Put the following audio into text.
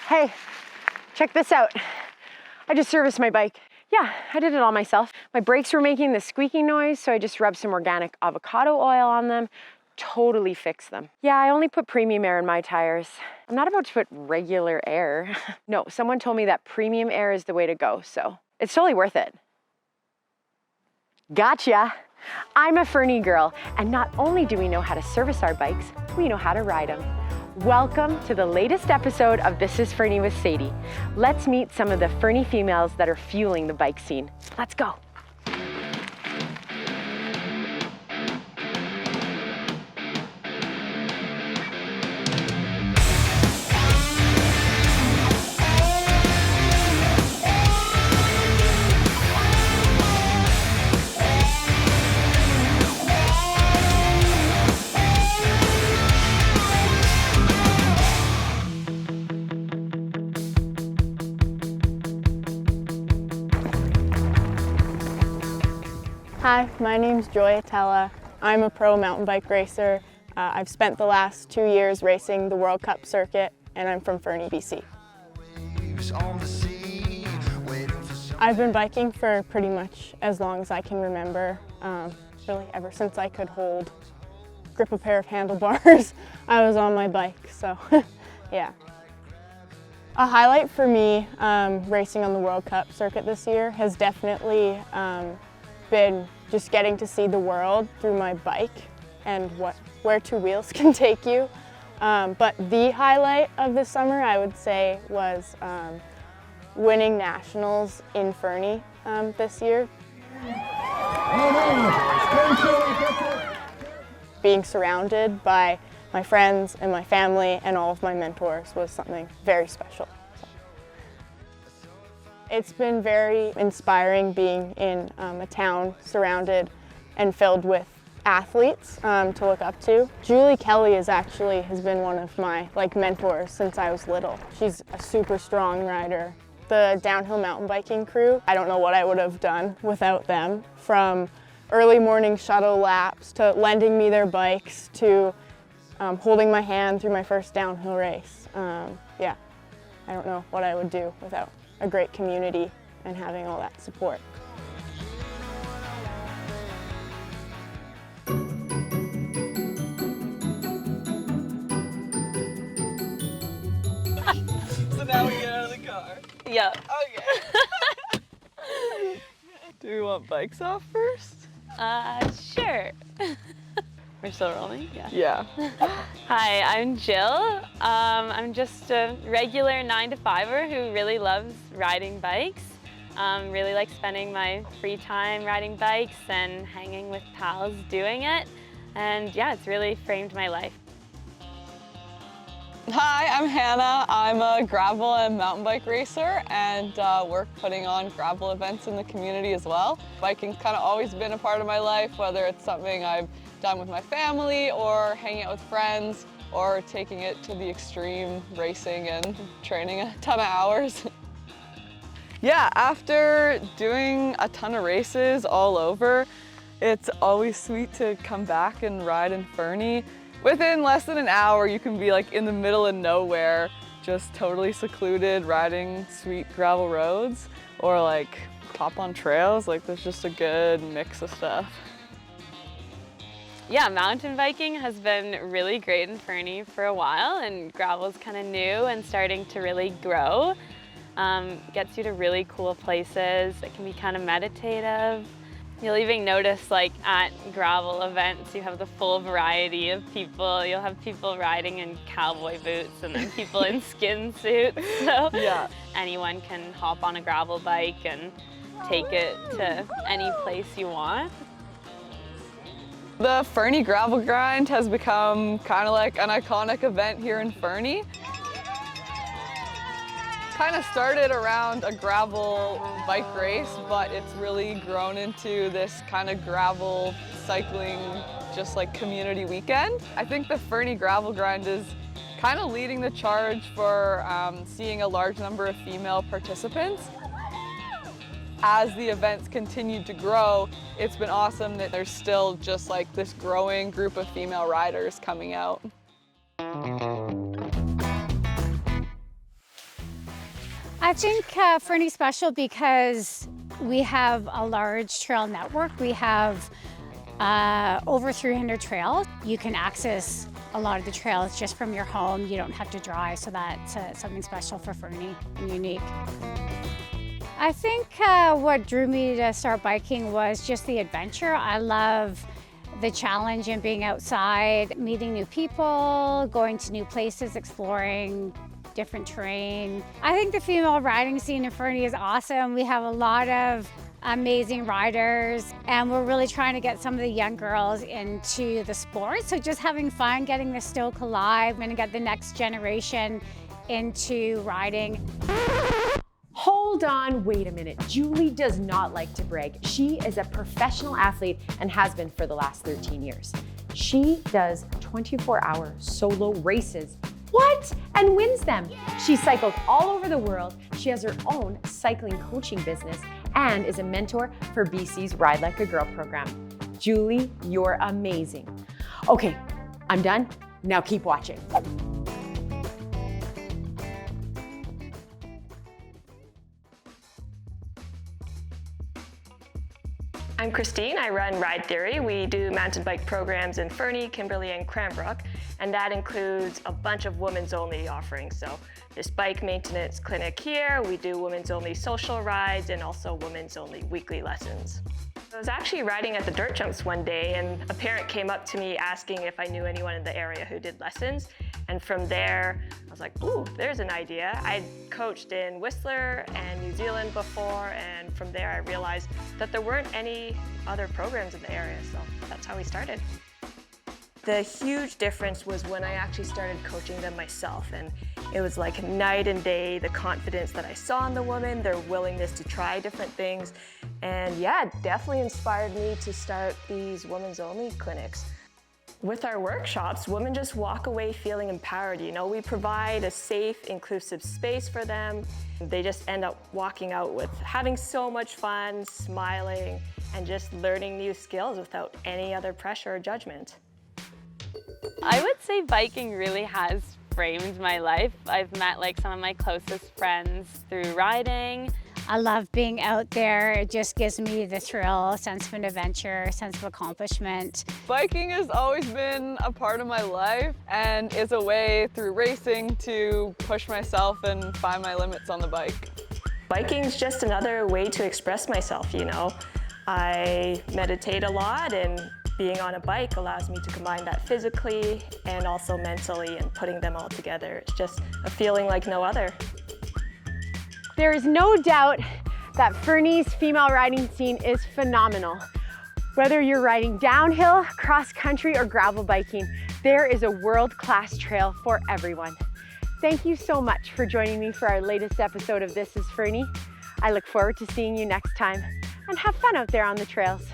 Hey, check this out. I just serviced my bike. Yeah, I did it all myself. My brakes were making this squeaking noise, so I just rubbed some organic avocado oil on them. Totally fixed them. Yeah, I only put premium air in my tires. I'm not about to put regular air. No, someone told me that premium air is the way to go, so it's totally worth it. Gotcha! I'm a Fernie girl, and not only do we know how to service our bikes, we know how to ride them. Welcome to the latest episode of This Is Fernie with Sadie. Let's meet some of the Fernie females that are fueling the bike scene. Let's go. Hi, my name's Joyella. I'm a pro mountain bike racer. I've spent the last 2 years racing the World Cup circuit, and I'm from Fernie BC. I've been biking for pretty much as long as I can remember, really ever since I could grip a pair of handlebars. I was on my bike, so yeah. A highlight for me racing on the World Cup circuit this year has definitely been just getting to see the world through my bike and where two wheels can take you. But the highlight of the summer, I would say, was winning nationals in Fernie this year. Being surrounded by my friends and my family and all of my mentors was something very special. It's been very inspiring being in a town surrounded and filled with athletes to look up to. Julie Kelly has been one of my mentors since I was little. She's a super strong rider. The downhill mountain biking crew, I don't know what I would have done without them. From early morning shuttle laps to lending me their bikes to holding my hand through my first downhill race. Yeah, I don't know what I would do without a great community and having all that support. So now we get out of the car. Yeah. Okay. Do we want bikes off first? Sure. We're still rolling? Yeah. Yeah. Hi, I'm Jill. I'm just a regular 9-to-5er who really loves riding bikes. Really like spending my free time riding bikes and hanging with pals doing it. And yeah, it's really framed my life. Hi, I'm Hannah. I'm a gravel and mountain bike racer and work putting on gravel events in the community as well. Biking's kind of always been a part of my life, whether it's something I've done with my family or hanging out with friends or taking it to the extreme, racing and training a ton of hours. Yeah, after doing a ton of races all over, it's always sweet to come back and ride in Fernie. Within less than an hour, you can be in the middle of nowhere, just totally secluded, riding sweet gravel roads, or hop on trails. There's just a good mix of stuff. Yeah, mountain biking has been really great in Fernie for a while, and gravel's kind of new and starting to really grow. Gets you to really cool places. It can be kind of meditative. You'll even notice at gravel events, you have the full variety of people. You'll have people riding in cowboy boots and then people in skin suits. So yeah, anyone can hop on a gravel bike and take it to any place you want. The Fernie Gravel Grind has become kind of like an iconic event here in Fernie. Kind of started around a gravel bike race, but it's really grown into this kind of gravel cycling, just community weekend. I think the Fernie Gravel Grind is kind of leading the charge for seeing a large number of female participants. As the events continue to grow, it's been awesome that there's still just this growing group of female riders coming out. I think Fernie's special because we have a large trail network. We have over 300 trails. You can access a lot of the trails just from your home. You don't have to drive, so that's something special for Fernie and unique. I think what drew me to start biking was just the adventure. I love the challenge in being outside, meeting new people, going to new places, exploring different terrain. I think the female riding scene in Fernie is awesome. We have a lot of amazing riders, and we're really trying to get some of the young girls into the sport. So just having fun, getting the stoke alive, and get the next generation into riding. Hold on, wait a minute. Julie does not like to brag. She is a professional athlete and has been for the last 13 years. She does 24-hour solo races. What? And wins them. She cycled all over the world. She has her own cycling coaching business and is a mentor for BC's Ride Like a Girl program. Julie, you're amazing. Okay, I'm done. Now keep watching. I'm Christine, I run Ride Theory. We do mountain bike programs in Fernie, Kimberley, and Cranbrook, and that includes a bunch of women's only offerings. So this bike maintenance clinic here, we do women's only social rides and also women's only weekly lessons. I was actually riding at the dirt jumps one day and a parent came up to me asking if I knew anyone in the area who did lessons. And from there, I was like, ooh, there's an idea. I'd coached in Whistler and New Zealand before, and from there I realized that there weren't any other programs in the area, so that's how we started. The huge difference was when I actually started coaching them myself, and it was like night and day, the confidence that I saw in the women, their willingness to try different things, and yeah, it definitely inspired me to start these women's only clinics. With our workshops, women just walk away feeling empowered. You know, we provide a safe, inclusive space for them. They just end up walking out with having so much fun, smiling, and just learning new skills without any other pressure or judgment. I would say biking really has framed my life. I've met like some of my closest friends through riding. I love being out there. It just gives me the thrill, a sense of an adventure, a sense of accomplishment. Biking has always been a part of my life and is a way through racing to push myself and find my limits on the bike. Biking is just another way to express myself, you know. I meditate a lot, and being on a bike allows me to combine that physically and also mentally, and putting them all together. It's just a feeling like no other. There is no doubt that Fernie's female riding scene is phenomenal. Whether you're riding downhill, cross country, or gravel biking, there is a world-class trail for everyone. Thank you so much for joining me for our latest episode of This Is Fernie. I look forward to seeing you next time, and have fun out there on the trails.